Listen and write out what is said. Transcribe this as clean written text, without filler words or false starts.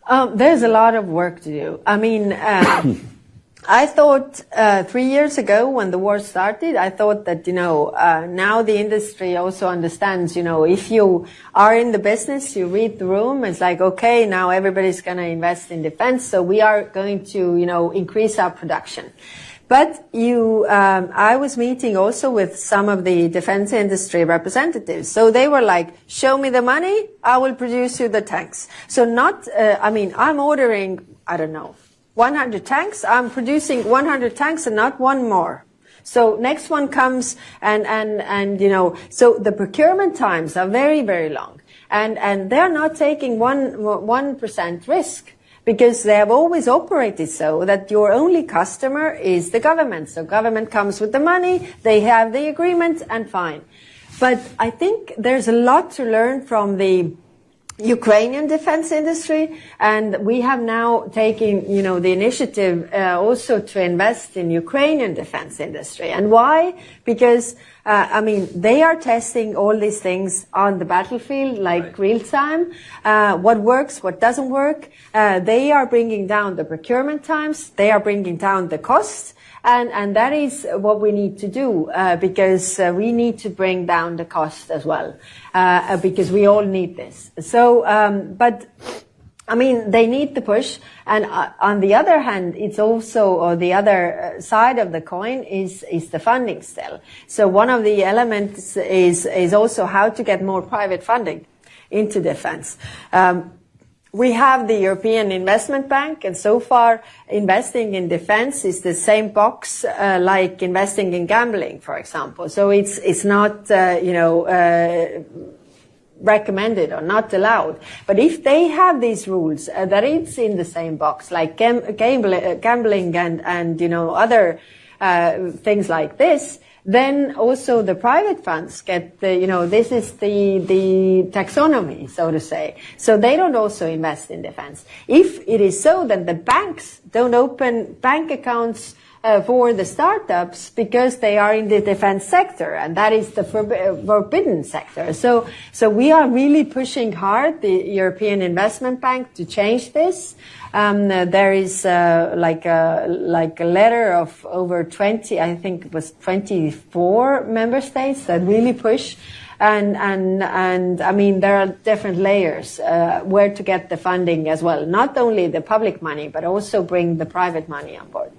There's a lot of work to do. I mean, I thought 3 years ago when the war started, I thought that, now the industry also understands, if you are in the business, you read the room, it's like, okay, now everybody's going to invest in defense, so we are going to, increase our production. But I was meeting also with some of the defense industry representatives. So they were like, show me the money, I will produce you the tanks. So I'm ordering, 100 tanks. I'm producing 100 tanks and not one more. So next one comes so the procurement times are very, very long. And they're not taking 1% risk. Because they have always operated so that your only customer is the government. So government comes with the money, they have the agreement, and fine. But I think there's a lot to learn from the Ukrainian defense industry, and we have now taken, the initiative also to invest in Ukrainian defense industry. And why? Because they are testing all these things on the battlefield, like real time. What works, what doesn't work. They are bringing down the procurement times. They are bringing down the costs. And that is what we need to do, because we need to bring down the cost as well, because we all need this. So, they need the push. And on the other hand, it's also, or the other side of the coin is the funding still. So one of the elements is also how to get more private funding into defense. We have the European Investment Bank, and so far investing in defense is the same box like investing in gambling, for example. So it's not recommended or not allowed. But if they have these rules that it's in the same box, like gambling and other things like this, then also the private funds get this is the taxonomy, so to say. So they don't also invest in defense. If it is so, then the banks don't open bank accounts for the startups because they are in the defense sector, and that is the forbidden sector. So we are really pushing hard the European Investment Bank to change this. There is like a letter of over 20, I think it was 24 member states that really push. And there are different layers where to get the funding as well. Not only the public money, but also bring the private money on board.